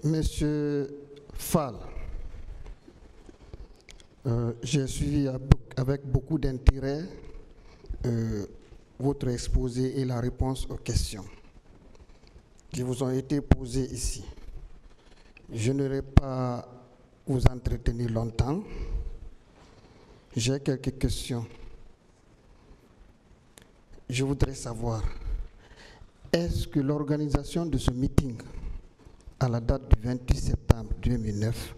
Monsieur Fall, j'ai suivi avec beaucoup d'intérêt votre exposé et la réponse aux questions qui vous ont été posées ici. Je n'aurai pas vous entretenir longtemps. J'ai quelques questions. Je voudrais savoir, est-ce que l'organisation de ce meeting à la date du 28 septembre 2009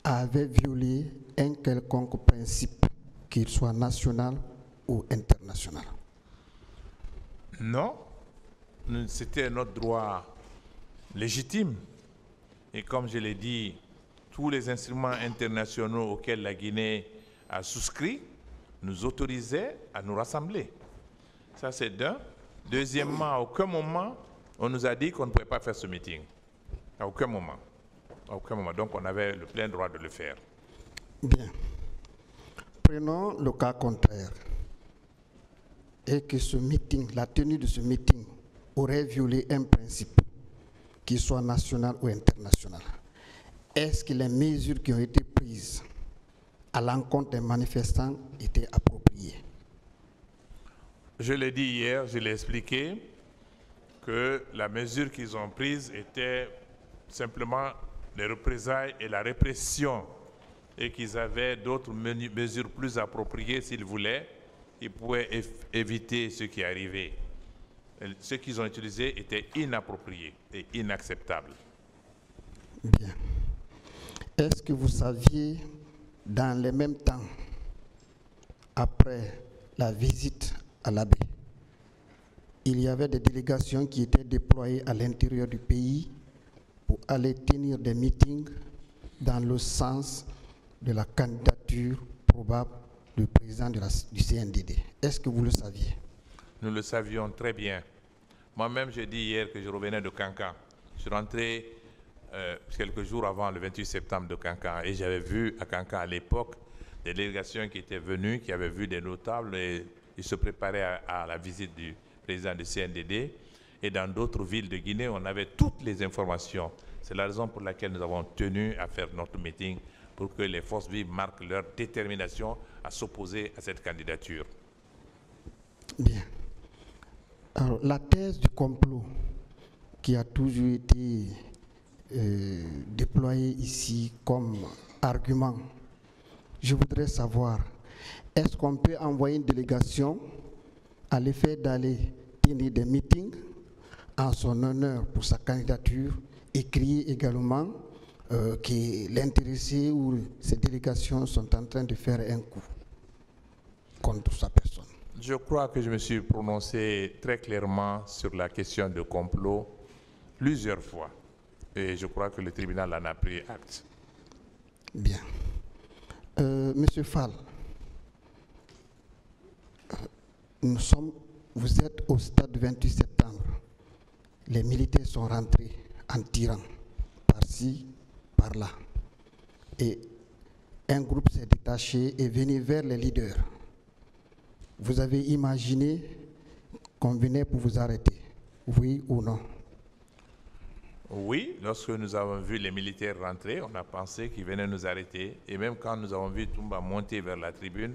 avait violé un quelconque principe, qu'il soit national ou international? Non, c'était notre droit légitime. Et comme je l'ai dit, tous les instruments internationaux auxquels la Guinée a souscrit nous autorisaient à nous rassembler. Ça, c'est d'un. Deuxièmement, à aucun moment, on nous a dit qu'on ne pouvait pas faire ce meeting. À aucun moment. À aucun moment. Donc, on avait le plein droit de le faire. Bien. Prenons le cas contraire. Et que ce meeting, la tenue de ce meeting, aurait violé un principe, qu'il soit national ou international. Est-ce que les mesures qui ont été prises à l'encontre des manifestants étaient appropriées? Je l'ai dit hier, je l'ai expliqué, que la mesure qu'ils ont prise était simplement les représailles et la répression, et qu'ils avaient d'autres mesures plus appropriées s'ils voulaient. Ils pouvaient éviter ce qui est arrivé. Ce qu'ils ont utilisé était inapproprié et inacceptable. Bien. Est-ce que vous saviez, dans les mêmes temps, après la visite à l'abbé, il y avait des délégations qui étaient déployées à l'intérieur du pays pour aller tenir des meetings dans le sens de la candidature probable du président du CNDD? Est-ce que vous le saviez? Nous le savions très bien. Moi-même, j'ai dit hier que je revenais de Kankan. Je suis rentré quelques jours avant le 28 septembre de Kankan et j'avais vu à Kankan à l'époque des délégations qui étaient venues, qui avaient vu des notables et ils se préparaient à la visite du président du CNDD. Et dans d'autres villes de Guinée, on avait toutes les informations. C'est la raison pour laquelle nous avons tenu à faire notre meeting, pour que les forces vives marquent leur détermination à s'opposer à cette candidature. Bien. Alors, la thèse du complot qui a toujours été déployée ici comme argument, je voudrais savoir, est-ce qu'on peut envoyer une délégation à l'effet d'aller tenir des meetings en son honneur pour sa candidature et crier également que l'intéressé ou ces délégations sont en train de faire un coup contre sa personne? Je crois que je me suis prononcé très clairement sur la question de complot plusieurs fois. Et je crois que le tribunal en a pris acte. Bien. Monsieur Fall, vous êtes au stade du 28 septembre. Les militaires sont rentrés en tirant par-ci, par-là. Et un groupe s'est détaché et venu vers les leaders. Vous avez imaginé qu'on venait pour vous arrêter, oui ou non? Oui, lorsque nous avons vu les militaires rentrer, on a pensé qu'ils venaient nous arrêter. Et même quand nous avons vu Toumba monter vers la tribune,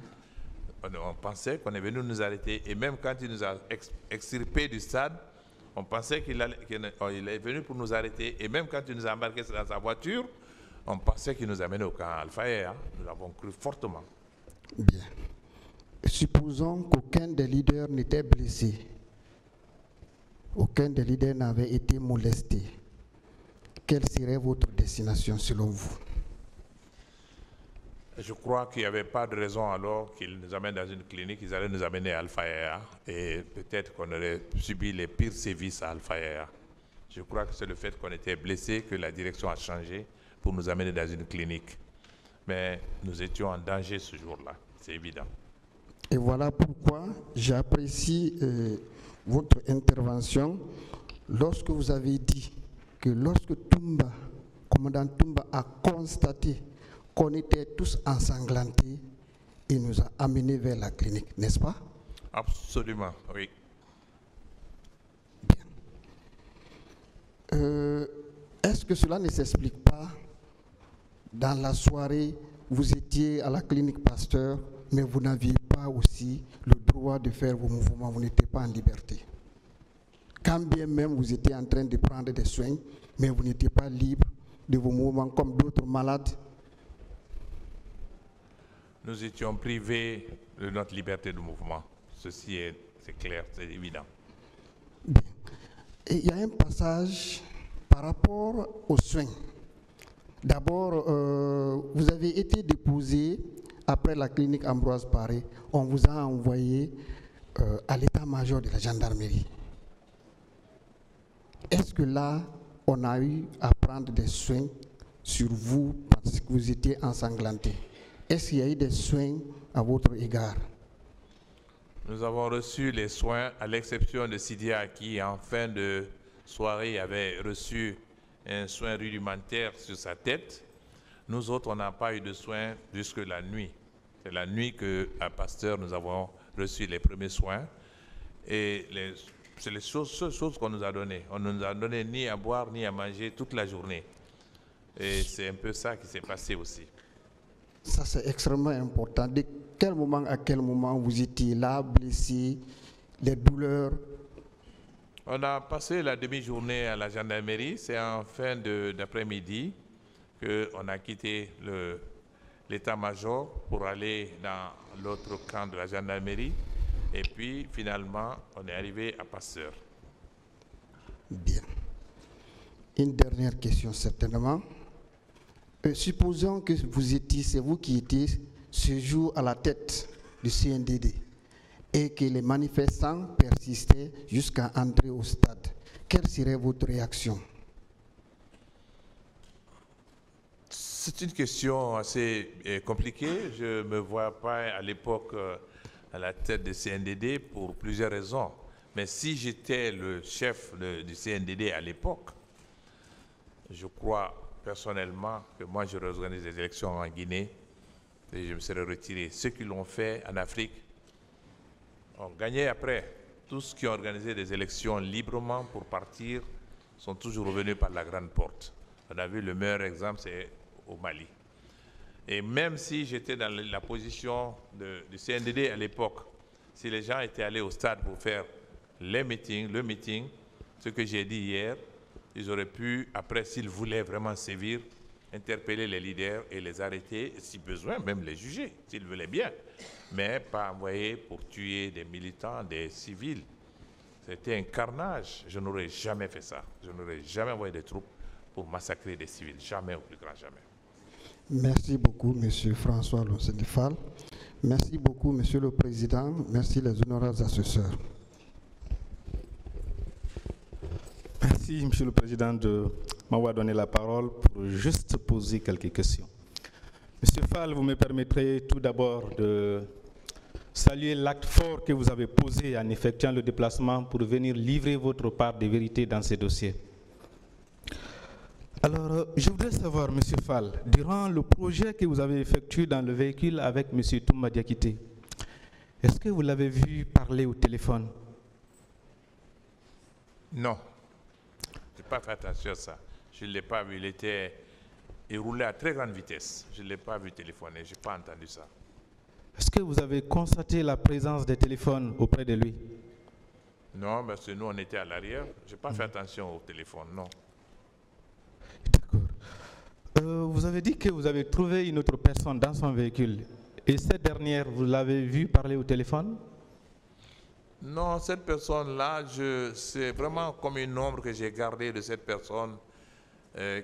on pensait qu'on est venu nous arrêter. Et même quand il nous a extirpés du stade, on pensait qu'il est venu pour nous arrêter. Et même quand il nous a embarqués dans sa voiture, on pensait qu'il nous amenait au camp Al-Fayed. Nous l'avons cru fortement. Bien. Supposons qu'aucun des leaders n'était blessé. Aucun des leaders n'avait été molesté. Quelle serait votre destination selon vous? Je crois qu'il n'y avait pas de raison alors qu'ils nous amènent dans une clinique, ils allaient nous amener à Al-Fayed et peut-être qu'on aurait subi les pires sévices à Al-Fayed. Je crois que c'est le fait qu'on était blessé que la direction a changé pour nous amener dans une clinique. Mais nous étions en danger ce jour-là, c'est évident. Et voilà pourquoi j'apprécie votre intervention lorsque vous avez dit que lorsque commandant Toumba a constaté qu'on était tous ensanglantés, il nous a amenés vers la clinique, n'est-ce pas? Absolument, oui. Bien. Est-ce que cela ne s'explique pas? Dans la soirée, vous étiez à la clinique Pasteur, mais vous n'aviez pas aussi le droit de faire vos mouvements, vous n'étiez pas en liberté. Quand bien même vous étiez en train de prendre des soins, mais vous n'étiez pas libre de vos mouvements comme d'autres malades. Nous étions privés de notre liberté de mouvement. Ceci c'est clair, c'est évident. Bien. Et il y a un passage par rapport aux soins. D'abord, vous avez été déposé après la clinique Ambroise Paré. On vous a envoyé à l'état-major de la gendarmerie. Est-ce que là, on a eu à prendre des soins sur vous parce que vous étiez ensanglanté? Est-ce qu'il y a eu des soins à votre égard? Nous avons reçu les soins, à l'exception de Sidia qui, en fin de soirée, avait reçu un soin rudimentaire sur sa tête. Nous autres, on n'a pas eu de soins jusque la nuit. C'est la nuit qu'à Pasteur, nous avons reçu les premiers soins. Et c'est les seules choses qu'on nous a données. On ne nous a donné ni à boire, ni à manger toute la journée. Et c'est un peu ça qui s'est passé aussi. Ça, c'est extrêmement important. De quel moment à quel moment vous étiez là, blessé, les douleurs? On a passé la demi-journée à la gendarmerie. C'est en fin d'après-midi qu'on a quitté l'état-major pour aller dans l'autre camp de la gendarmerie. Et puis, finalement, on est arrivé à Pasteur. Bien. Une dernière question, certainement. Supposons que c'est vous qui étiez ce jour à la tête du CNDD et que les manifestants persistaient jusqu'à entrer au stade. Quelle serait votre réaction? C'est une question assez compliquée. Je ne me vois pas à l'époque à la tête du CNDD pour plusieurs raisons. Mais si j'étais le chef du CNDD à l'époque, je crois personnellement que moi j'aurais organisé des élections en Guinée et je me serais retiré. Ceux qui l'ont fait en Afrique ont gagné après. Tous ceux qui ont organisé des élections librement pour partir sont toujours revenus par la grande porte. On a vu le meilleur exemple, c'est au Mali. Et même si j'étais dans la position du CNDD à l'époque, si les gens étaient allés au stade pour faire le meeting, ce que j'ai dit hier, ils auraient pu, après, s'ils voulaient vraiment sévir, interpeller les leaders et les arrêter, et si besoin, même les juger, s'ils voulaient bien. Mais pas envoyer pour tuer des militants, des civils. C'était un carnage. Je n'aurais jamais fait ça. Je n'aurais jamais envoyé des troupes pour massacrer des civils. Jamais, au plus grand jamais. Merci beaucoup, M. François Lonsenifal. Merci beaucoup, M. le Président. Merci les honorables assesseurs. Merci, Monsieur le Président, de m'avoir donné la parole pour juste poser quelques questions. Monsieur Fall, vous me permettrez tout d'abord de saluer l'acte fort que vous avez posé en effectuant le déplacement pour venir livrer votre part de vérité dans ces dossiers. Alors, je voudrais savoir, Monsieur Fall, durant le projet que vous avez effectué dans le véhicule avec Monsieur Toumba Diakité, est-ce que vous l'avez vu parler au téléphone? Non. Je n'ai pas fait attention à ça. Je ne l'ai pas vu. Il roulait à très grande vitesse. Je ne l'ai pas vu téléphoner. Je n'ai pas entendu ça. Est-ce que vous avez constaté la présence des téléphones auprès de lui? Non, parce que nous, on était à l'arrière. Je n'ai pas fait attention au téléphone, non. D'accord. Vous avez dit que vous avez trouvé une autre personne dans son véhicule. Et cette dernière, vous l'avez vue parler au téléphone? Non, cette personne-là, c'est vraiment comme une ombre que j'ai gardée de cette personne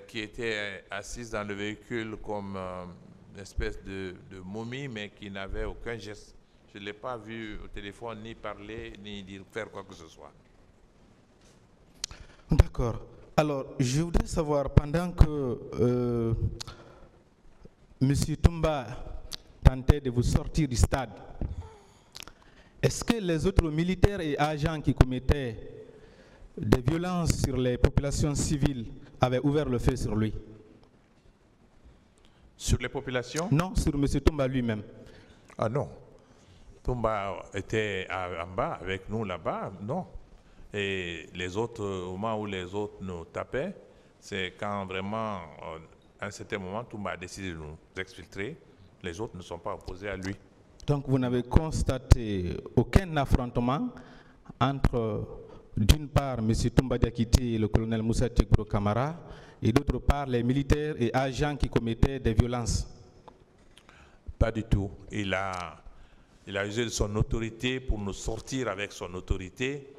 qui était assise dans le véhicule comme une espèce de momie, mais qui n'avait aucun geste. Je ne l'ai pas vu au téléphone, ni parler, ni dire faire quoi que ce soit. D'accord. Alors, je voudrais savoir, pendant que M. Toumba tentait de vous sortir du stade, est-ce que les autres militaires et agents qui commettaient des violences sur les populations civiles avaient ouvert le feu sur lui? Sur les populations? Non, sur M. Toumba lui-même. Ah non. Toumba était en bas, avec nous là-bas, non. Et les autres, au moment où les autres nous tapaient, C'est quand vraiment, à un certain moment, Toumba a décidé de nous exfiltrer. Les autres ne sont pas opposés à lui. Donc vous n'avez constaté aucun affrontement entre, d'une part, M. Toumba Diakité et le colonel Moussa Tchekbro Kamara, et d'autre part, les militaires et agents qui commettaient des violences? Pas du tout. Il a usé de son autorité pour nous sortir avec son autorité.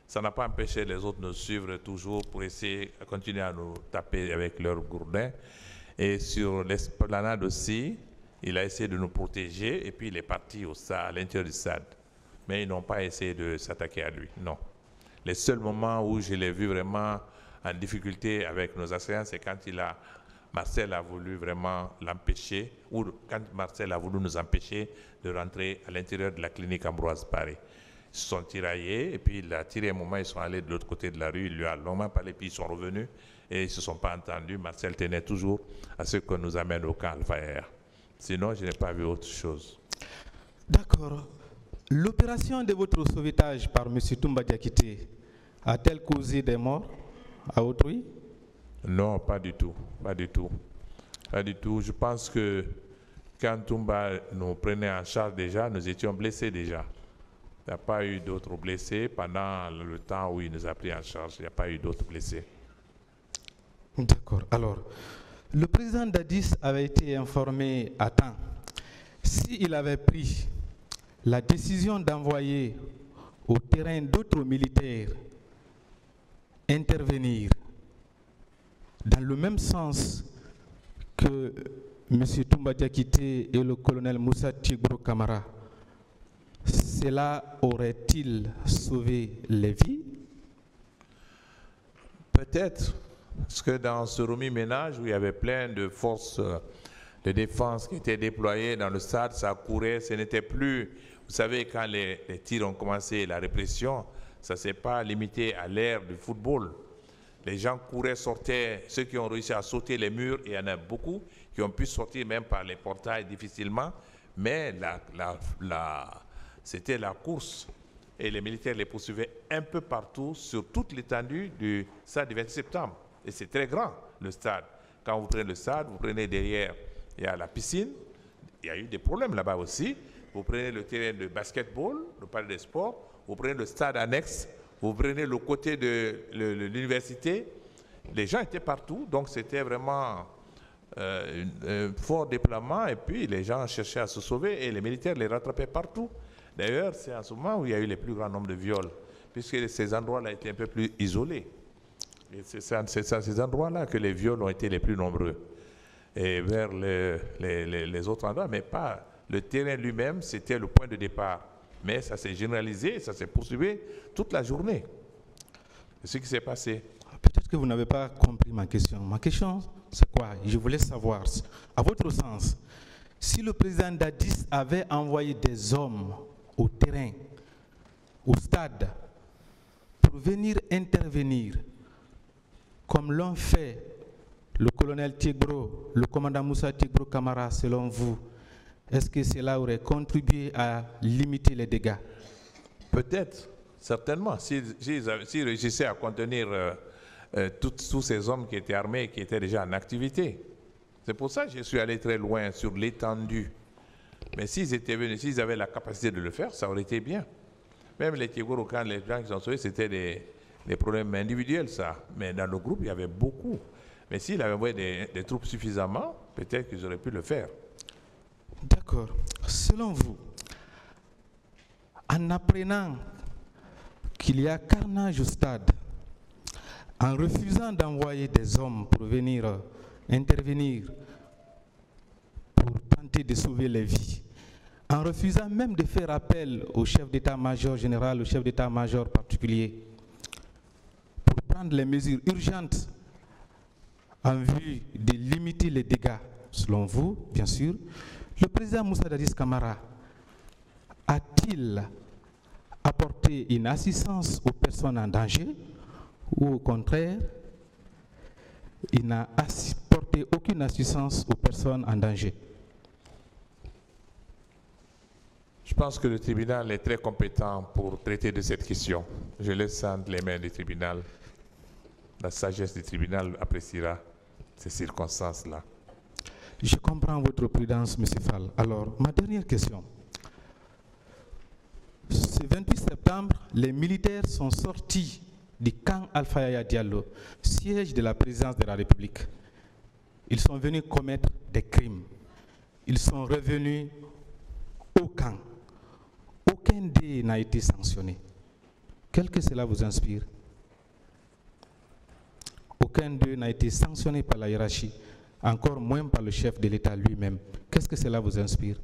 Ça n'a pas empêché les autres de nous suivre toujours pour essayer de continuer à nous taper avec leurs gourdins. Et sur l'esplanade aussi, il a essayé de nous protéger et puis il est parti à l'intérieur du stade. Mais ils n'ont pas essayé de s'attaquer à lui, non. Les seuls moments où je l'ai vu vraiment en difficulté avec nos assaillants, c'est quand Marcel a voulu vraiment l'empêcher, ou quand Marcel a voulu nous empêcher de rentrer à l'intérieur de la clinique Ambroise Paré. Ils se sont tiraillés, et puis il a tiré un moment, ils sont allés de l'autre côté de la rue, il lui a longuement parlé, puis ils sont revenus, et ils ne se sont pas entendus. Marcel tenait toujours à ce qu'on nous amène au camp Alpha Air. Sinon, je n'ai pas vu autre chose. D'accord. L'opération de votre sauvetage par M. Toumba Diakité a-t-elle causé des morts à autrui? Non, pas du tout. Pas du tout. Pas du tout. Je pense que quand Toumba nous prenait en charge déjà, nous étions blessés déjà. Il n'y a pas eu d'autres blessés pendant le temps où il nous a pris en charge. Il n'y a pas eu d'autres blessés. D'accord. Alors, le président Dadis avait été informé à temps. S'il avait pris la décision d'envoyer au terrain d'autres militaires intervenir dans le même sens que M. Toumba Diakité et le colonel Moussa Tchekbro Kamara, cela aurait-il sauvé les vies? Peut-être, parce que dans ce remis-ménage où il y avait plein de forces de défense qui étaient déployées dans le stade, ça courait, ce n'était plus... Vous savez, quand les tirs ont commencé, la répression, ça ne s'est pas limité à l'ère du football. Les gens couraient, sortaient, ceux qui ont réussi à sauter les murs, et il y en a beaucoup qui ont pu sortir même par les portails difficilement, mais c'était la course. Et les militaires les poursuivaient un peu partout, sur toute l'étendue du stade du 26 septembre. Et c'est très grand, le stade. Quand vous prenez le stade, vous prenez derrière, il y a la piscine, il y a eu des problèmes là-bas aussi. Vous prenez le terrain de basketball, le palais des sports, vous prenez le stade annexe, vous prenez le côté de l'université. Les gens étaient partout, donc c'était vraiment un fort déploiement, et puis les gens cherchaient à se sauver et les militaires les rattrapaient partout. D'ailleurs, c'est en ce moment où il y a eu le plus grand nombre de viols, puisque ces endroits-là étaient un peu plus isolés. Et c'est à ces endroits-là que les viols ont été les plus nombreux. Et vers les autres endroits, mais pas... Le terrain lui-même, c'était le point de départ. Mais ça s'est généralisé, ça s'est poursuivi toute la journée. C'est ce qui s'est passé. Peut-être que vous n'avez pas compris ma question. Ma question, c'est quoi? Je voulais savoir, à votre sens, si le président Dadis avait envoyé des hommes au terrain, au stade, pour venir intervenir, comme l'ont fait le colonel Tchekbro, le commandant Moussa Tchekbro Kamara, selon vous, est-ce que cela aurait contribué à limiter les dégâts? Peut-être, certainement. S'ils réussissaient à contenir tous ces hommes qui étaient armés, qui étaient déjà en activité. C'est pour ça que je suis allé très loin sur l'étendue. Mais s'ils étaient venus, s'ils avaient la capacité de le faire, ça aurait été bien. Même les Tchekbro, quand les gens qui sont sauvés, c'était des problèmes individuels, ça. Mais dans le groupe, il y avait beaucoup. Mais s'ils avaient envoyé des troupes suffisamment, peut-être qu'ils auraient pu le faire. D'accord. Selon vous, en apprenant qu'il y a carnage au stade, en refusant d'envoyer des hommes pour venir intervenir, pour tenter de sauver les vies, en refusant même de faire appel au chef d'état-major général, au chef d'état-major particulier, pour prendre les mesures urgentes en vue de limiter les dégâts, selon vous, bien sûr, le président Moussa Dadis Kamara a-t-il apporté une assistance aux personnes en danger ou au contraire, il n'a apporté aucune assistance aux personnes en danger? Je pense que le tribunal est très compétent pour traiter de cette question. Je laisse entre les mains du tribunal. la sagesse du tribunal appréciera ces circonstances-là. Je comprends votre prudence, M. Fall. Alors, ma dernière question. Ce 28 septembre, les militaires sont sortis du camp Alpha Yaya Diallo, siège de la présidence de la République. Ils sont venus commettre des crimes. Ils sont revenus au camp. Aucun d'eux n'a été sanctionné. Quel que cela vous inspire? Aucun d'eux n'a été sanctionné par la hiérarchie, encore moins par le chef de l'État lui-même. Qu'est-ce que cela vous inspire?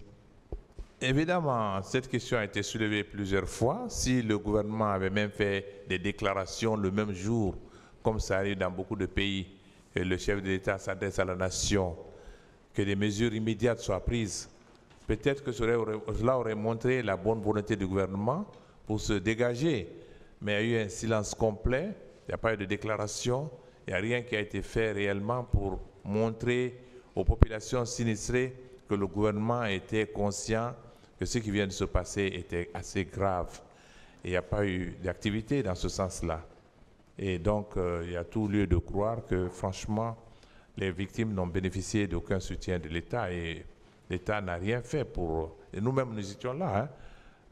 Évidemment, cette question a été soulevée plusieurs fois. Si le gouvernement avait même fait des déclarations le même jour, comme ça arrive dans beaucoup de pays, que le chef de l'État s'adresse à la nation, que des mesures immédiates soient prises, peut-être que cela aurait montré la bonne volonté du gouvernement pour se dégager. Mais il y a eu un silence complet, il n'y a pas eu de déclaration, il n'y a rien qui a été fait réellement pour montrer aux populations sinistrées que le gouvernement était conscient que ce qui vient de se passer était assez grave. Et il n'y a pas eu d'activité dans ce sens-là. Et donc, il y a tout lieu de croire que, franchement, les victimes n'ont bénéficié d'aucun soutien de l'État et l'État n'a rien fait pour... Et nous-mêmes, nous étions là. Hein.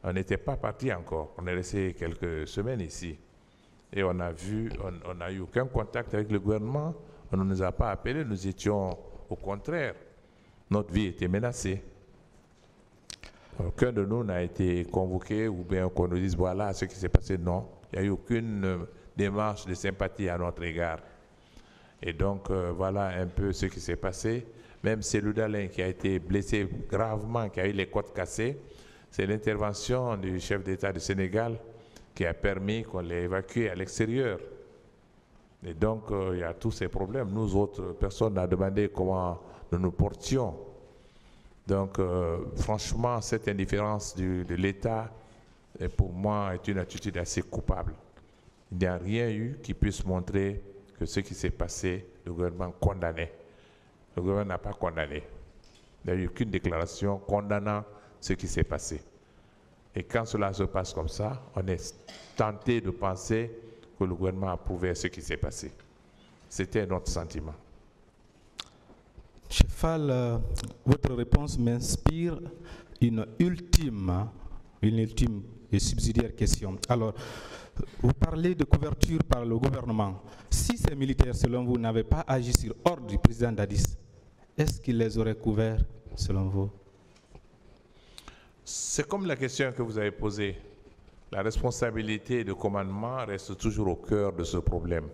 On n'était pas partis encore. On est resté quelques semaines ici. Et on a eu aucun contact avec le gouvernement. On ne nous a pas appelés. Nous étions au contraire. Notre vie était menacée. Aucun de nous n'a été convoqué ou bien qu'on nous dise voilà ce qui s'est passé. Non, il n'y a eu aucune démarche de sympathie à notre égard. Et donc voilà un peu ce qui s'est passé. Même Cellou Dalein qui a été blessé gravement, qui a eu les côtes cassées, c'est l'intervention du chef d'État du Sénégal qui a permis qu'on l'ait évacué à l'extérieur. Et donc il y a tous ces problèmes. Nous autres, personne n'a demandé comment nous nous portions. Donc, franchement, cette indifférence de l'État, pour moi, est une attitude assez coupable. Il n'y a rien eu qui puisse montrer que ce qui s'est passé, le gouvernement condamnait. Le gouvernement n'a pas condamné. Il n'y a eu aucune déclaration condamnant ce qui s'est passé. Et quand cela se passe comme ça, on est tenté de penser que le gouvernement a approuvé ce qui s'est passé. C'était notre sentiment. Chef Fall, votre réponse m'inspire une ultime et subsidiaire question. Alors, vous parlez de couverture par le gouvernement. Si ces militaires, selon vous, n'avaient pas agi sur ordre du président Dadis, est-ce qu'ils les auraient couverts, selon vous? C'est comme la question que vous avez posée. La responsabilité de commandement reste toujours au cœur de ce problème.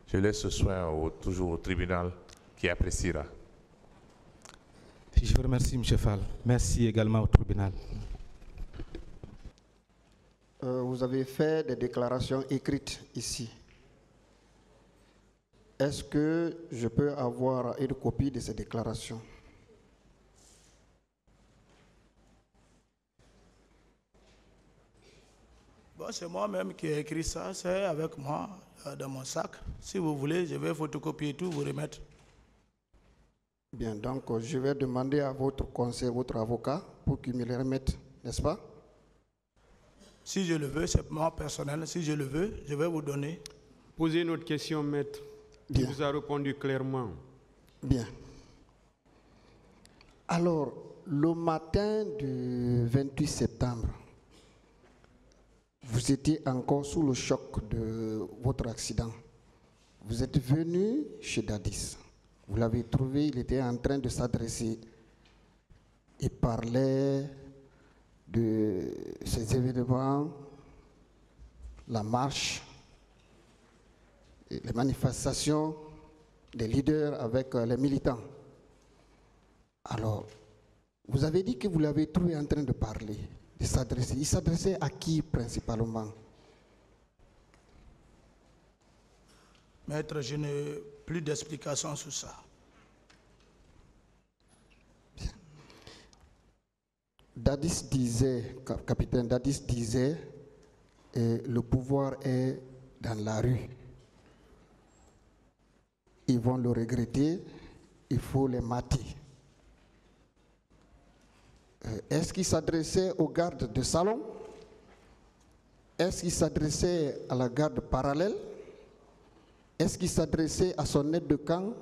Je laisse ce soin toujours au tribunal qui appréciera. Je vous remercie, M. Fall. Merci également au tribunal. Vous avez fait des déclarations écrites ici. Est-ce que je peux avoir une copie de ces déclarations? Bon, c'est moi-même qui ai écrit ça, c'est avec moi dans mon sac. Si vous voulez, je vais photocopier tout, vous remettre. Bien, donc je vais demander à votre conseil, votre avocat, pour qu'il me les remette, n'est-ce pas? Si je le veux, c'est moi personnel, si je le veux, je vais vous donner. Posez une autre question, maître. Il vous a répondu clairement. Bien. Alors, le matin du 28 septembre, vous étiez encore sous le choc de votre accident. Vous êtes venu chez Dadis. Vous l'avez trouvé, il était en train de s'adresser. Il parlait de ces événements, la marche, les manifestations des leaders avec les militants. Alors, vous avez dit que vous l'avez trouvé en train de parler, de s'adresser. Il s'adressait à qui principalement? Maître, je n'ai plus d'explications sur ça. Bien. Dadis disait, capitaine Dadis disait, le pouvoir est dans la rue. Ils vont le regretter, il faut les mater. Est-ce qu'il s'adressait aux gardes de salon? Est-ce qu'il s'adressait à la garde parallèle? Est-ce qu'il s'adressait à son aide de camp,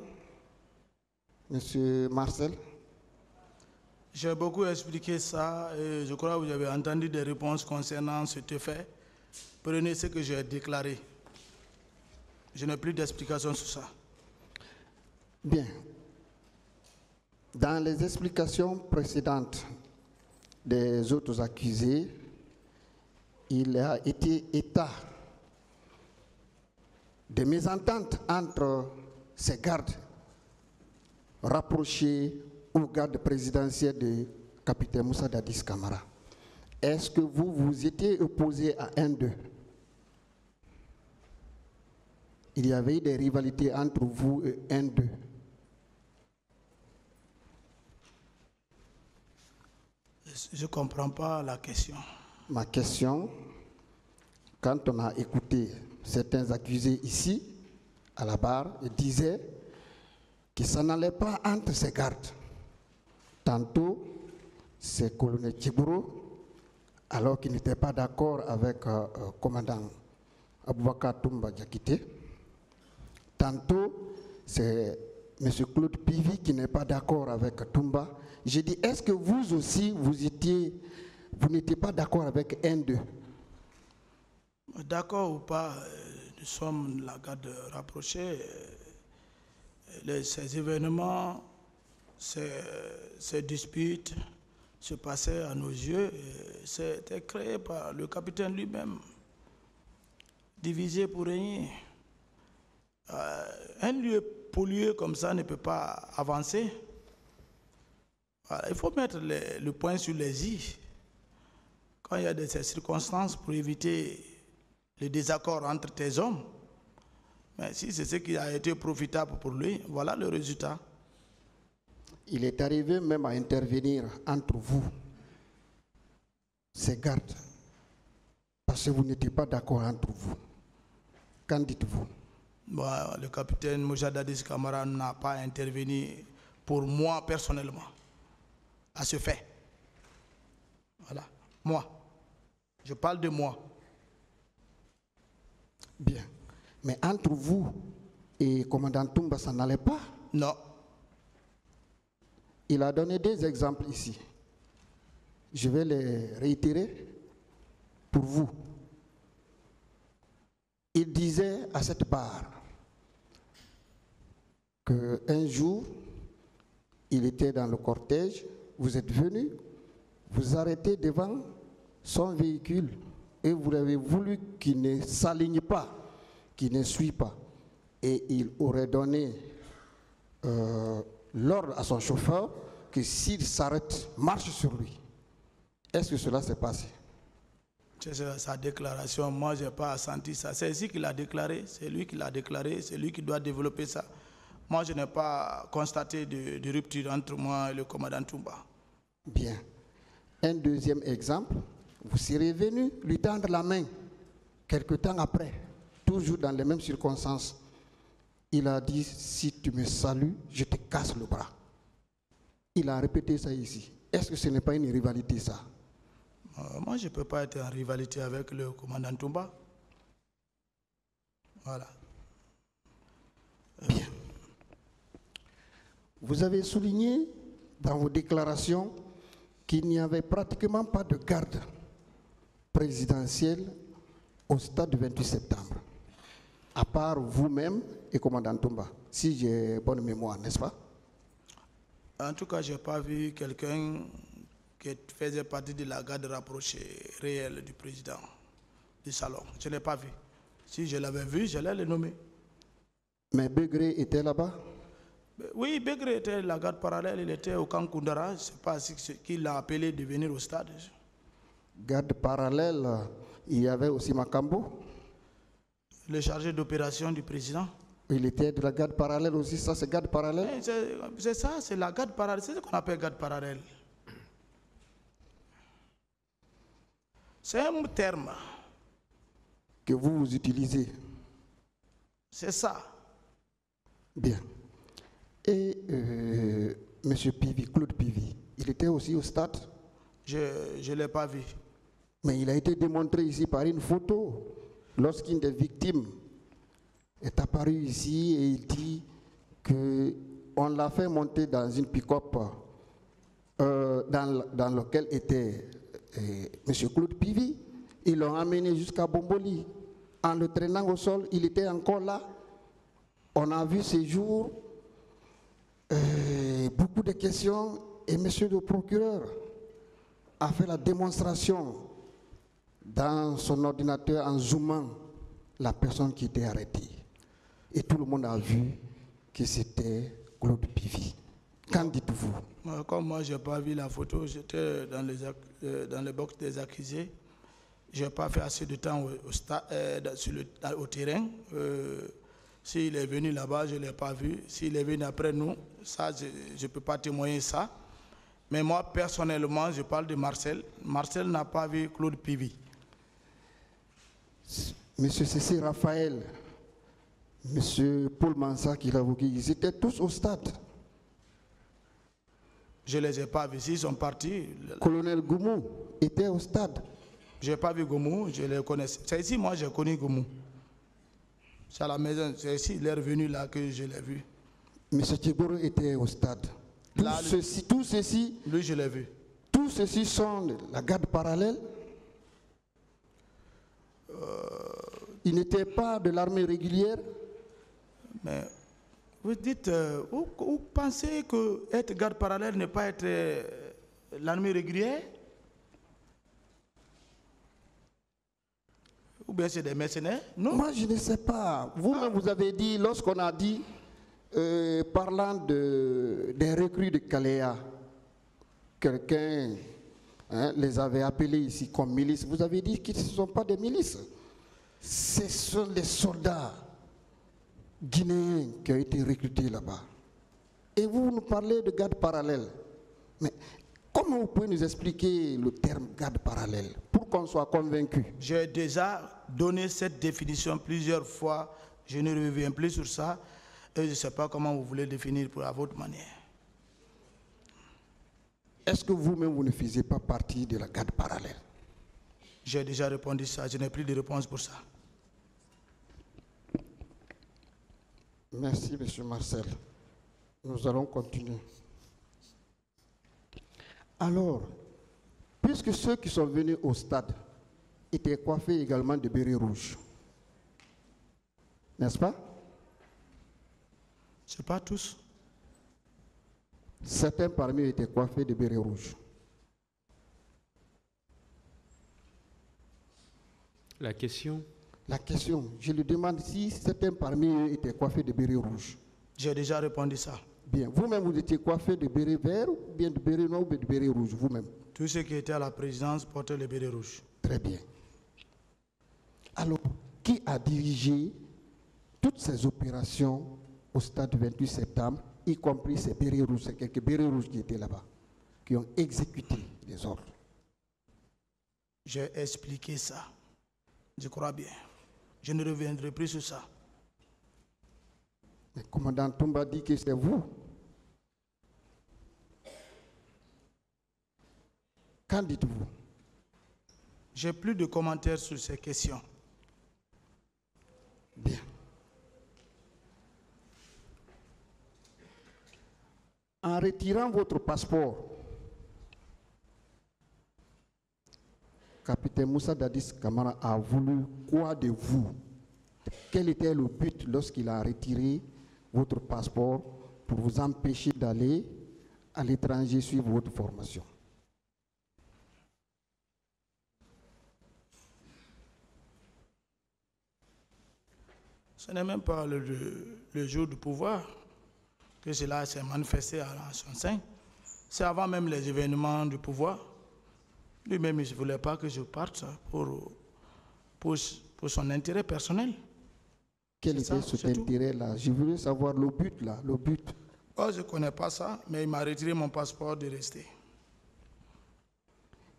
M. Marcel? J'ai beaucoup expliqué ça et je crois que vous avez entendu des réponses concernant ce fait. Prenez ce que j'ai déclaré. Je n'ai plus d'explications sur ça. Bien. Dans les explications précédentes des autres accusés, il a été état de mésentente entre ces gardes rapprochés au garde présidentiel de capitaine Moussa Dadis Camara. Est-ce que vous vous étiez opposé à un d'eux? Il y avait des rivalités entre vous et un d'eux. Je ne comprends pas la question. Ma question, quand on a écouté certains accusés ici, à la barre, ils disaient que ça n'allait pas entre ces gardes. Tantôt, c'est colonel Tchibouro, alors qu'il n'était pas d'accord avec le commandant Aboubakar Toumba Diakité. Tantôt, c'est M. Claude Pivi qui n'est pas d'accord avec Toumba. J'ai dit, est-ce que vous aussi, vous n'étiez pas d'accord avec un d'eux? D'accord ou pas, nous sommes la garde rapprochée. Ces événements, ces disputes se passaient à nos yeux. C'était créé par le capitaine lui-même, divisé pour régner. Un lieu pollué comme ça ne peut pas avancer. Voilà, il faut mettre le point sur les i. Quand il y a ces circonstances pour éviter les désaccords entre tes hommes, mais si c'est ce qui a été profitable pour lui, voilà le résultat. Il est arrivé même à intervenir entre vous, ces gardes, parce que vous n'étiez pas d'accord entre vous. Qu'en dites-vous? Bon, le capitaine Moussa Dadis Camara n'a pas intervenu pour moi personnellement à ce fait. Voilà, moi. Je parle de moi. Bien. Mais entre vous et commandant Toumba, ça n'allait pas? Non. Il a donné des exemples ici. Je vais les réitérer pour vous. Il disait à cette barre qu'un jour, il était dans le cortège, vous êtes venu, vous arrêtez devant son véhicule et vous avez voulu qu'il ne s'aligne pas, qu'il ne suit pas. Et il aurait donné l'ordre à son chauffeur que s'il s'arrête, marche sur lui. Est-ce que cela s'est passé? C'est sa déclaration. Moi, je n'ai pas senti ça. C'est ici qu'il a déclaré. C'est lui qui l'a déclaré. C'est lui qui doit développer ça. Moi, je n'ai pas constaté de rupture entre moi et le commandant Toumba. Bien. Un deuxième exemple, vous serez venu lui tendre la main quelque temps après, toujours dans les mêmes circonstances. Il a dit, si tu me salues, je te casse le bras. Il a répété ça ici. Est-ce que ce n'est pas une rivalité, ça? Moi, je ne peux pas être en rivalité avec le commandant Toumba. Voilà. Bien. Vous avez souligné dans vos déclarations qu'il n'y avait pratiquement pas de garde présidentielle au stade du 28 septembre, à part vous-même et commandant Toumba, si j'ai bonne mémoire, n'est-ce pas? En tout cas, je n'ai pas vu quelqu'un qui faisait partie de la garde rapprochée réelle du président du salon. Je n'ai pas vu. Si je l'avais vu, j'allais le nommer. Mais Begré était là-bas? Oui, Begré était la garde parallèle, il était au camp Koundara. Je ne sais pas qui l'a appelé de venir au stade. Garde parallèle, il y avait aussi Makambo? Le chargé d'opération du président. Il était de la garde parallèle aussi, ça c'est garde parallèle? C'est ça, c'est la garde parallèle, c'est ce qu'on appelle garde parallèle. C'est un terme que vous utilisez. C'est ça. Bien. Et M. Pivi, Claude Pivi, il était aussi au stade? Je ne l'ai pas vu. Mais il a été démontré ici par une photo lorsqu'une des victimes est apparu ici et il dit qu'on l'a fait monter dans une pick-up dans laquelle était M. Claude Pivy. Ils l'ont amené jusqu'à Bomboli. En le traînant au sol, il était encore là. On a vu ces jours beaucoup de questions et M. le procureur a fait la démonstration dans son ordinateur en zoomant la personne qui était arrêtée. Et tout le monde a vu que c'était Claude Pivy. Qu'en dites-vous? Comme moi, je n'ai pas vu la photo, j'étais dans le box des accusés. Je n'ai pas fait assez de temps au terrain. S'il est venu là-bas, je ne l'ai pas vu. S'il est venu après nous, ça, je ne peux pas témoigner ça. Mais moi, personnellement, je parle de Marcel. Marcel n'a pas vu Claude Pivy. Monsieur Cécile Raphaël, Monsieur Paul Mansa Kiravogui, ils étaient tous au stade. Je ne les ai pas vus, ils sont partis. Colonel Goumou était au stade. Je n'ai pas vu Goumou, je les connaissais. C'est ici, moi, j'ai connu Goumou. C'est à la maison, c'est ici, il est revenu là que je l'ai vu. Monsieur Tchegoro était au stade. Tout ceci, lui, je l'ai vu. Tous ceci sont la garde parallèle. Ils n'étaient pas de l'armée régulière. Mais vous dites, vous pensez que être garde parallèle n'est pas être l'armée régulière? Ou bien c'est des mercenaires? Non. Moi, je ne sais pas. Vous-même, vous avez dit, lorsqu'on a dit, parlant des recrues de Kaléa, quelqu'un les avait appelés ici comme milices. Vous avez dit qu'ils ne sont pas des milices. Ce sont les soldats guinéens qui ont été recrutés là-bas. Et vous nous parlez de garde parallèle. Mais comment vous pouvez nous expliquer le terme garde parallèle pour qu'on soit convaincu? J'ai déjà donné cette définition plusieurs fois. Je ne reviens plus sur ça. Et je ne sais pas comment vous voulez définir à votre manière. Est-ce que vous-même, vous ne faisiez pas partie de la garde parallèle? J'ai déjà répondu ça. Je n'ai plus de réponse pour ça. Merci, M. Marcel. Nous allons continuer. Alors, puisque ceux qui sont venus au stade étaient coiffés également de bérets rouges, n'est-ce pas? Ce n'est pas tous. Certains parmi eux étaient coiffés de bérets rouges. La question? La question, je lui demande si certains parmi eux étaient coiffés de bérets rouges. J'ai déjà répondu ça. Bien. Vous-même, vous étiez coiffé de bérets verts, ou bien de bérets noirs, ou bien de bérets rouges, vous-même? Tous ceux qui étaient à la présidence portaient les bérets rouges. Très bien. Alors, qui a dirigé toutes ces opérations au stade du 28 septembre, y compris ces bérets rouges, ces quelques bérets rouges qui étaient là-bas, qui ont exécuté les ordres? J'ai expliqué ça. Je crois bien. Je ne reviendrai plus sur ça. Le commandant Toumba dit que c'est vous. Qu'en dites-vous? J'ai plus de commentaires sur ces questions. Bien. En retirant votre passeport, capitaine Moussa Dadis Kamara a voulu quoi de vous? Quel était le but lorsqu'il a retiré votre passeport pour vous empêcher d'aller à l'étranger suivre votre formation? Ce n'est même pas le jour du pouvoir que cela s'est manifesté à son sein. C'est avant même les événements du pouvoir. Lui-même, il ne voulait pas que je parte pour son intérêt personnel. Quel était cet intérêt-là? Je voulais savoir le but, là, le but. Oh, je ne connais pas ça, mais il m'a retiré mon passeport de rester.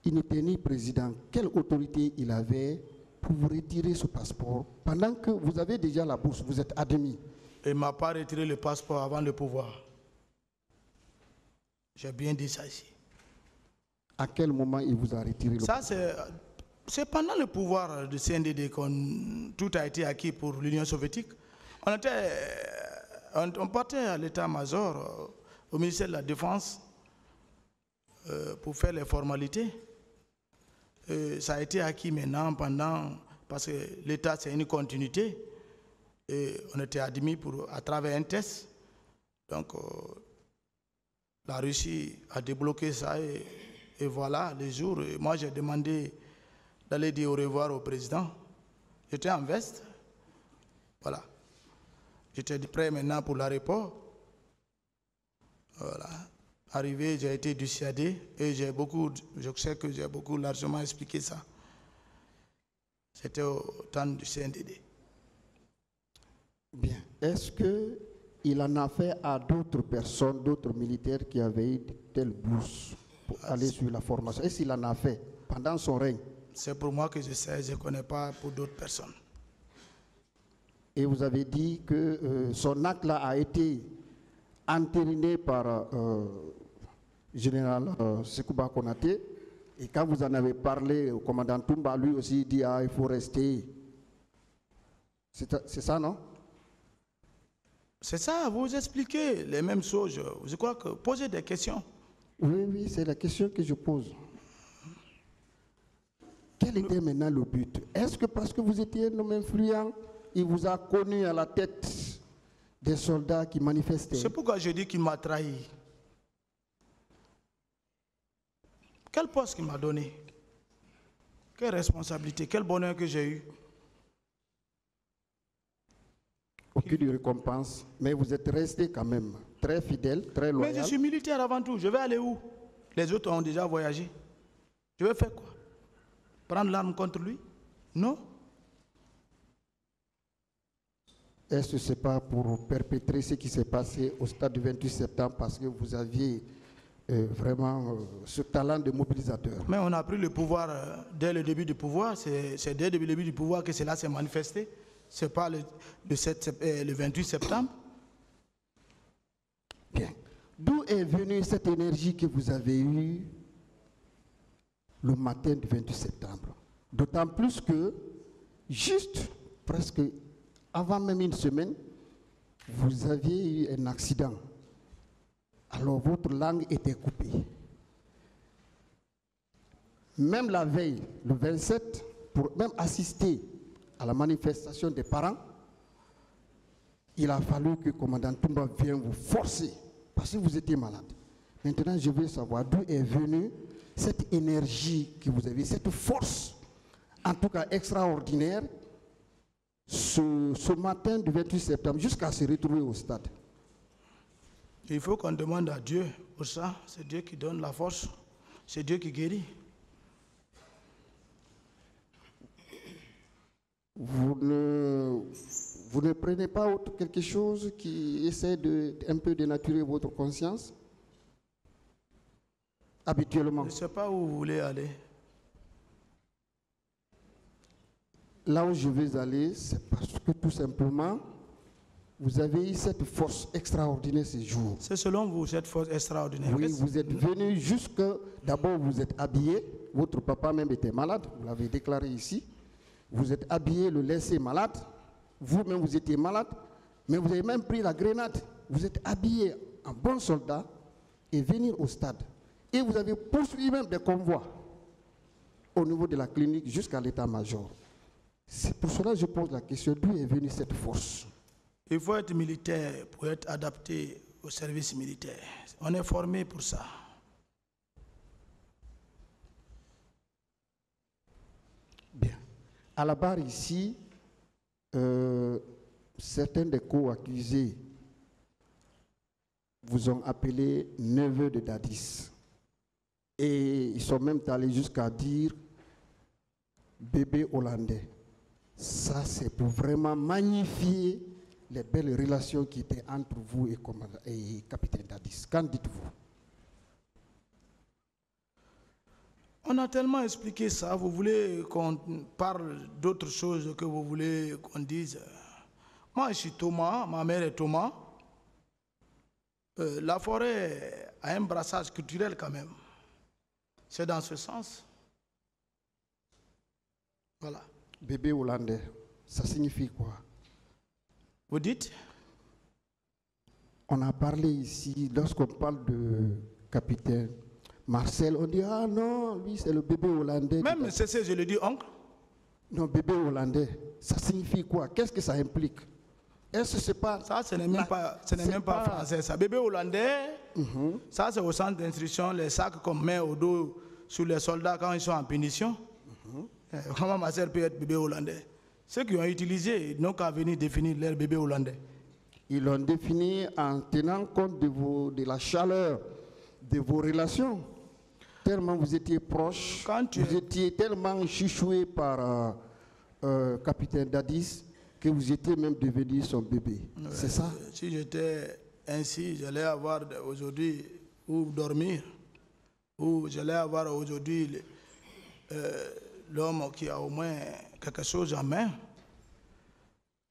Il n'était ni président. Quelle autorité il avait pour vous retirer ce passeport pendant que vous avez déjà la bourse, vous êtes admis? Il ne m'a pas retiré le passeport avant le pouvoir. J'ai bien dit ça ici. À quel moment il vous a retiré le passeport? Ça, c'est pendant le pouvoir du CNDD que tout a été acquis pour l'Union soviétique. On partait à l'état-major, au ministère de la Défense, pour faire les formalités. Ça a été acquis maintenant parce que l'État, c'est une continuité. Et on était admis à travers un test. Donc, la Russie a débloqué ça et voilà, les jours. Et moi, j'ai demandé d'aller dire au revoir au président. J'étais en veste. Voilà. J'étais prêt maintenant pour l'aéroport. Voilà. Arrivé, j'ai été dissuadé et je sais que j'ai beaucoup largement expliqué ça. C'était au temps du CNDD. Bien. Est-ce qu'il en a fait à d'autres personnes, d'autres militaires qui avaient eu telle bourse pour aller sur la formation? Est-ce qu'il en a fait pendant son règne? C'est pour moi que je sais, je ne connais pas pour d'autres personnes. Et vous avez dit que son acte-là a été entériné par général Sekouba Konaté. Et quand vous en avez parlé au commandant Toumba, lui aussi dit il faut rester. C'est ça, non? C'est ça, vous expliquez les mêmes choses. Je crois que posez des questions. Oui, c'est la question que je pose. Quel était maintenant le but? Est-ce que parce que vous étiez un homme influent, il vous a connu à la tête des soldats qui manifestaient? C'est pourquoi je dis qu'il m'a trahi. Quel poste qu'il m'a donné? Quelle responsabilité? Quel bonheur que j'ai eu? Aucune récompense, mais vous êtes resté quand même très fidèle, très loyal. Mais je suis militaire avant tout. Je vais aller où? Les autres ont déjà voyagé. Je vais faire quoi? Prendre l'arme contre lui? Non. Est-ce que ce n'est pas pour perpétrer ce qui s'est passé au stade du 28 septembre parce que vous aviez vraiment ce talent de mobilisateur? Mais on a pris le pouvoir dès le début du pouvoir. C'est dès le début du pouvoir que cela s'est manifesté. Ce n'est pas le 28 septembre. Bien. D'où est venue cette énergie que vous avez eue le matin du 28 septembre? D'autant plus que, juste presque avant même une semaine, vous aviez eu un accident. Alors votre langue était coupée. Même la veille, le 27, pour même assister à la manifestation des parents, il a fallu que le commandant Toumba vienne vous forcer parce que vous étiez malade. Maintenant, je veux savoir d'où est venue cette énergie que vous avez, cette force, en tout cas extraordinaire, ce matin du 28 septembre, jusqu'à se retrouver au stade. Il faut qu'on demande à Dieu pour ça. C'est Dieu qui donne la force. C'est Dieu qui guérit. Vous ne prenez pas quelque chose qui essaie de un peu dénaturer votre conscience habituellement? Je ne sais pas où vous voulez aller. Là où je veux aller, c'est parce que tout simplement, vous avez eu cette force extraordinaire ces jours. C'est selon vous, cette force extraordinaire. Oui, vous êtes venu jusque, d'abord vous êtes habillé, votre papa même était malade, vous l'avez déclaré ici. Vous êtes habillé, le laissé malade, vous-même vous étiez malade, mais vous avez même pris la grenade. Vous êtes habillé en bon soldat et venir au stade. Et vous avez poursuivi même des convois au niveau de la clinique jusqu'à l'état-major. C'est pour cela que je pose la question, d'où est venue cette force? Il faut être militaire pour être adapté au service militaire. On est formé pour ça. Bien. À la barre ici, certains des co-accusés vous ont appelé neveu de Dadis. Et ils sont même allés jusqu'à dire bébé hollandais. Ça, c'est pour vraiment magnifier les belles relations qui étaient entre vous et capitaine Dadis. Qu'en dites-vous? On a tellement expliqué ça. Vous voulez qu'on parle d'autres choses que vous voulez qu'on dise? Moi, je suis Thomas, ma mère est Thomas. La forêt a un brassage culturel quand même. C'est dans ce sens. Voilà. Bébé hollandais, ça signifie quoi? Vous dites? On a parlé ici, lorsqu'on parle de capitaine Marcel, on dit, ah non, lui c'est le bébé hollandais. Même c'est je le dis, oncle. Non, bébé hollandais, ça signifie quoi? Qu'est-ce que ça implique? Est-ce que c'est pas... Ça, ce n'est même pas français. Ça, bébé hollandais, ça c'est au centre d'instruction, les sacs qu'on met au dos sur les soldats quand ils sont en punition. Comment ma soeur peut être bébé hollandais? Ceux qui ont utilisé, ils n'ont qu'à venir définir leur bébé hollandais. Ils l'ont défini en tenant compte de la chaleur de vos relations. Tellement vous étiez proches, vous étiez tellement chouchoué par capitaine Dadis que vous étiez même devenu son bébé. C'est ça? Si j'étais ainsi, j'allais avoir aujourd'hui où dormir, ou j'allais avoir aujourd'hui l'homme qui a au moins quelque chose en main.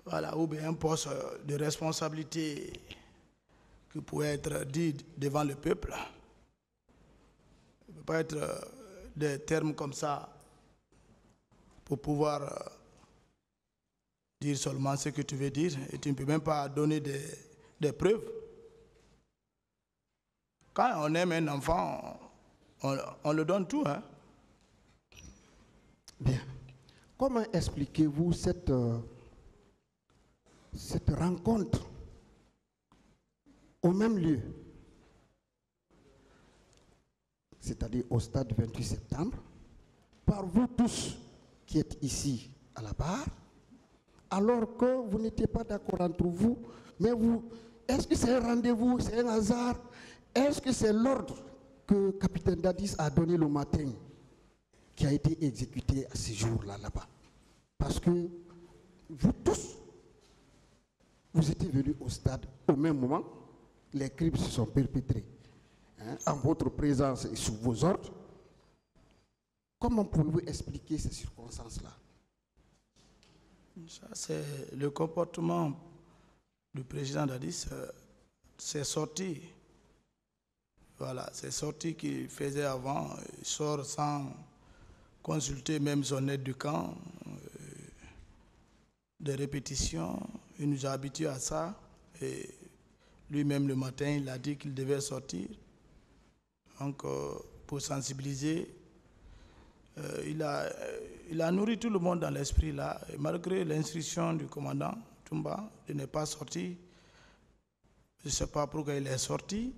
Voilà, ou bien un poste de responsabilité qui pourrait être dit devant le peuple. Il ne peut pas être des termes comme ça pour pouvoir dire seulement ce que tu veux dire et tu ne peux même pas donner des preuves. Quand on aime un enfant, on le donne tout. Hein? Bien. Comment expliquez-vous cette rencontre au même lieu, c'est-à-dire au stade 28 septembre, par vous tous qui êtes ici à la barre, alors que vous n'étiez pas d'accord entre vous, mais vous, est-ce que c'est un rendez-vous, c'est un hasard? Est-ce que c'est l'ordre que capitaine Dadis a donné le matin qui a été exécuté à ce jour-là, là-bas? Parce que vous tous, vous étiez venus au stade au même moment, les crimes se sont perpétrés en votre présence et sous vos ordres. Comment pouvez-vous expliquer ces circonstances-là? Ça, c'est le comportement du président Dadis. C'est sorti. Voilà, c'est sorti qu'il faisait avant. Il sort sans consulter même son aide du camp. Des répétitions. Il nous a habitués à ça. Et lui-même, le matin, il a dit qu'il devait sortir. Donc, pour sensibiliser, il a nourri tout le monde dans l'esprit là. Et malgré l'instruction du commandant Toumba de ne pas sortir, je ne sais pas pourquoi il est sorti.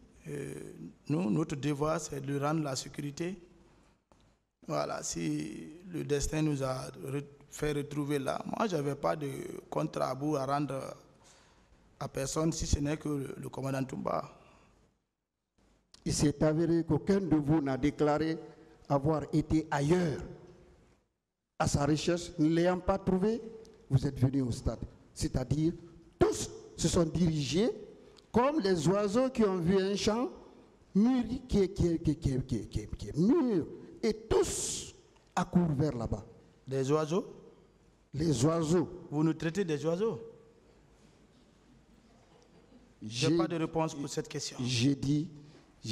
Nous, notre devoir, c'est de rendre la sécurité. Voilà, si le destin nous a fait retrouver là, moi, je n'avais pas de compte à rebours à rendre à personne, si ce n'est que le commandant Toumba. Il s'est avéré qu'aucun de vous n'a déclaré avoir été ailleurs à sa recherche, ne l'ayant pas trouvé, vous êtes venus au stade. C'est-à-dire, tous se sont dirigés comme les oiseaux qui ont vu un champ mûri, qui est mûr, et tous accourent vers là-bas. Des oiseaux? Les oiseaux. Vous nous traitez des oiseaux? Je n'ai pas de réponse pour cette question. J'ai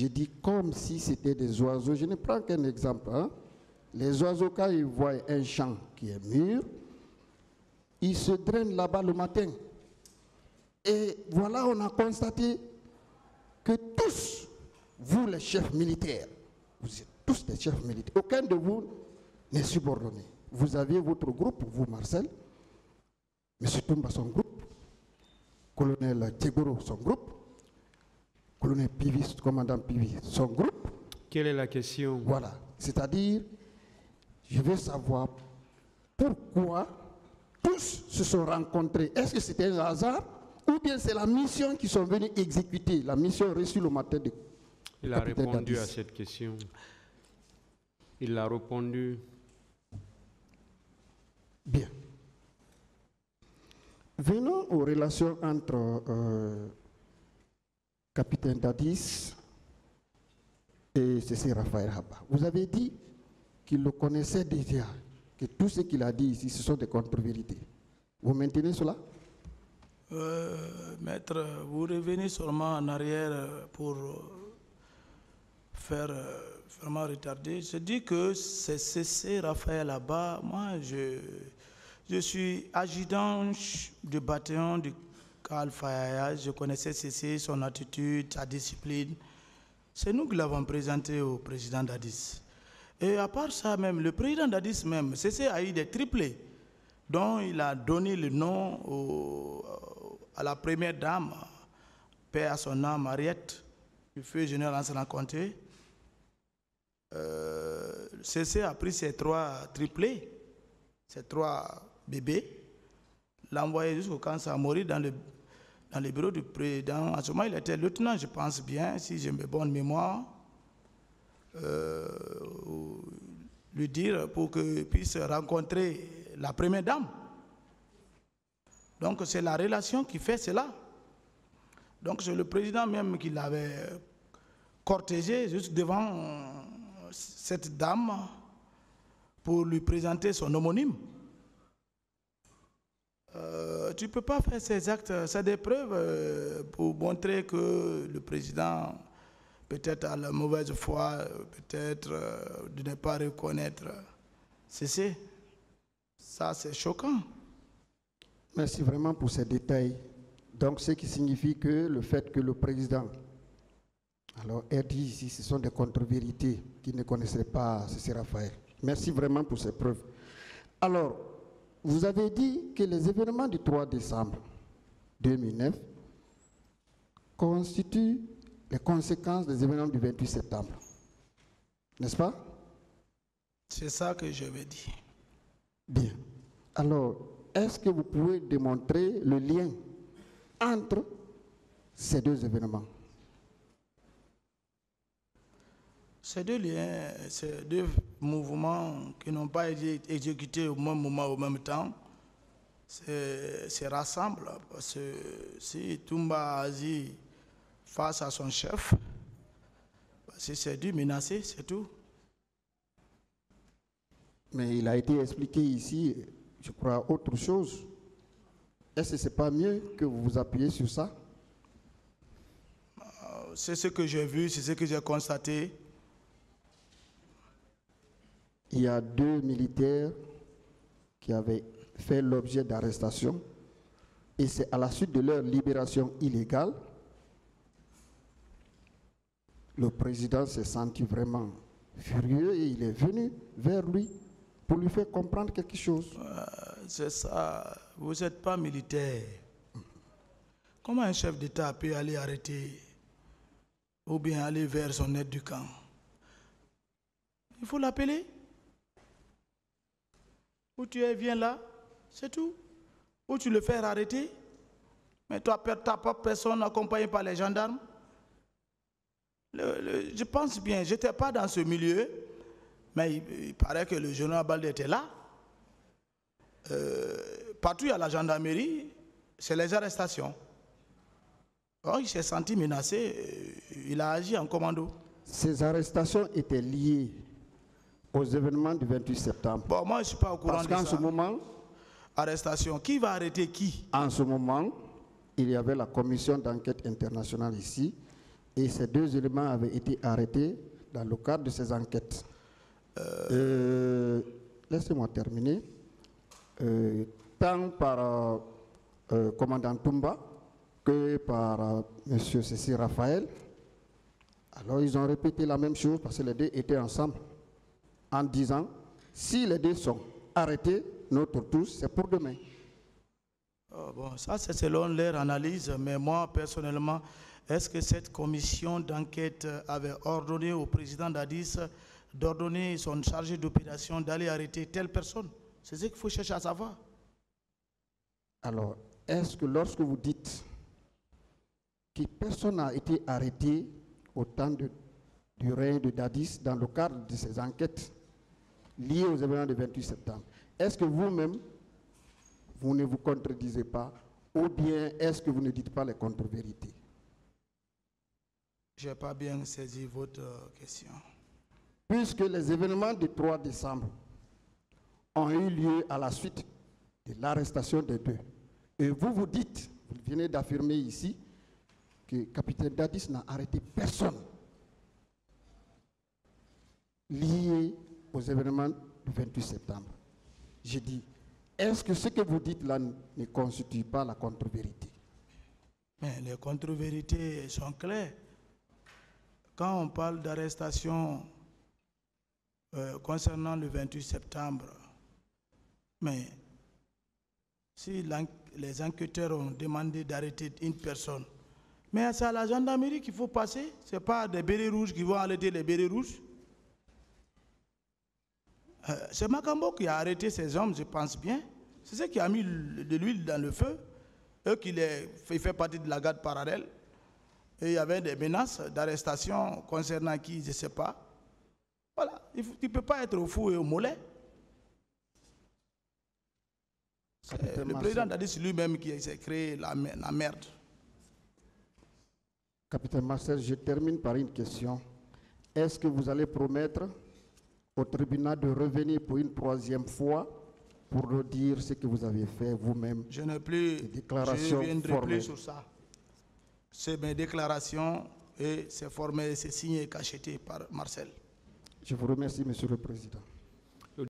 dit comme si c'était des oiseaux. Je ne prends qu'un exemple. Hein. Les oiseaux, quand ils voient un champ qui est mûr, ils se drainent là-bas le matin. Et voilà, on a constaté que tous, vous les chefs militaires, vous êtes tous des chefs militaires, aucun de vous n'est subordonné. Vous avez votre groupe, vous Marcel, M. Toumba son groupe, colonel Tchegoro son groupe, colonel Pivi, commandant Pivi son groupe. Quelle est la question? Voilà, c'est-à-dire, je veux savoir pourquoi tous se sont rencontrés. Est-ce que c'était un hasard ou bien c'est la mission qu'ils sont venus exécuter, la mission reçue le matin de Il a répondu à cette question. Il a répondu. Bien. Venons aux relations entre capitaine Dadis et C.C. Raphaël Haba. Vous avez dit qu'il le connaissait déjà, que tout ce qu'il a dit ici, ce sont des contre-vérités. Vous maintenez cela? Maître, vous revenez seulement en arrière pour faire vraiment retarder. Je dis que c'est C.C. Raphaël là-bas. Moi, je suis adjudant du bataillon du qu'Alpha Yaya, je connaissais Cécé, son attitude, sa discipline. C'est nous qui l'avons présenté au président Dadis. Et à part ça même, le président Dadis même, Cécé a eu des triplés, dont il a donné le nom à la première dame, paix à son âme, Mariette, du feu général Lansana Conté. Cécé a pris ces 3 triplés, ces 3 bébés, l'a envoyé jusqu'au camp Samori dans le bureau du président. À ce moment, il était lieutenant, je pense bien, si j'ai une bonne mémoire. Lui dire pour qu'il puisse rencontrer la première dame. Donc c'est la relation qui fait cela. Donc c'est le président même qui l'avait cortégé juste devant cette dame pour lui présenter son homonyme. Tu ne peux pas faire ces actes, c'est des preuves pour montrer que le président peut-être à la mauvaise foi, peut-être de ne pas reconnaître. C'est ça, c'est choquant. Merci vraiment pour ces détails. Donc, ce qui signifie que le fait que le président, alors elle dit ici, ce sont des contre-vérités qui ne connaissaient pas Cécile Raphaël. Merci vraiment pour ces preuves. Alors, vous avez dit que les événements du 3 décembre 2009 constituent les conséquences des événements du 28 septembre. N'est-ce pas? C'est ça que je veux dire. Bien. Alors, est-ce que vous pouvez démontrer le lien entre ces 2 événements? Ces 2 liens, ces 2 mouvements qui n'ont pas été exécutés au même moment, au même temps, se rassemblent. Parce que si Toumba Aziz face à son chef, c'est dû menacer, c'est tout. Mais il a été expliqué ici, je crois, autre chose. Est-ce que ce n'est pas mieux que vous vous appuyez sur ça? C'est ce que j'ai vu, c'est ce que j'ai constaté. Il y a 2 militaires qui avaient fait l'objet d'arrestation et c'est à la suite de leur libération illégale, le président s'est senti vraiment furieux et il est venu vers lui pour lui faire comprendre quelque chose. C'est ça, vous n'êtes pas militaire. Comment un chef d'État peut aller arrêter ou bien aller vers son aide du camp? Il faut l'appeler. Ou tu es, viens là, c'est tout. Ou tu le fais arrêter. Mais toi, ta propre personne accompagnée par les gendarmes. Je pense bien, je n'étais pas dans ce milieu, mais il paraît que le général Baldé était là. Partout il y a la gendarmerie, c'est les arrestations. Alors, il s'est senti menacé, il a agi en commando. Ces arrestations étaient liées aux événements du 28 septembre. Bon, moi je ne suis pas au courant de ça. Parce qu'en ce moment, arrestation, qui va arrêter qui? En ce moment, il y avait la commission d'enquête internationale ici. Et ces 2 éléments avaient été arrêtés dans le cadre de ces enquêtes. Laissez-moi terminer. Tant par commandant Toumba que par M. Cécile Raphaël, alors ils ont répété la même chose parce que les 2 étaient ensemble en disant, si les 2 sont arrêtés, notre tous, c'est pour demain. Bon, ça c'est selon leur analyse, mais moi personnellement, est-ce que cette commission d'enquête avait ordonné au président Dadis d'ordonner son chargé d'opération d'aller arrêter telle personne? C'est ce qu'il faut chercher à savoir. Alors, est-ce que lorsque vous dites que personne n'a été arrêté au temps du règne de Dadis dans le cadre de ces enquêtes liées aux événements du 28 septembre, est-ce que vous-même, vous ne vous contredisez pas ou bien est-ce que vous ne dites pas les contre-vérités? Je n'ai pas bien saisi votre question. Puisque les événements du 3 décembre ont eu lieu à la suite de l'arrestation des 2, et vous dites, vous venez d'affirmer ici, que capitaine Dadis n'a arrêté personne lié aux événements du 28 septembre. J'ai dit, est-ce que ce que vous dites là ne constitue pas la contre-vérité? Mais les contre-vérités sont claires. Quand on parle d'arrestation concernant le 28 septembre, mais si les enquêteurs ont demandé d'arrêter une personne, mais c'est à la gendarmerie qu'il faut passer, ce n'est pas des bérets rouges qui vont arrêter les bérets rouges. C'est Makambo qui a arrêté ces hommes, je pense bien. C'est ce qui a mis de l'huile dans le feu. Il fait partie de la garde parallèle. Et il y avait des menaces d'arrestation concernant qui, je ne sais pas. Voilà, tu ne peux pas être au fou et au mollet. Le président Dadis lui-même qui s'est créé la merde. Capitaine Marcel, je termine par une question. Est-ce que vous allez promettre au tribunal de revenir pour une troisième fois pour nous dire ce que vous avez fait vous-même? Je ne reviendrai plus sur ça. C'est mes déclarations et c'est formé, c'est signé et cacheté par Marcel. Je vous remercie, Monsieur le Président.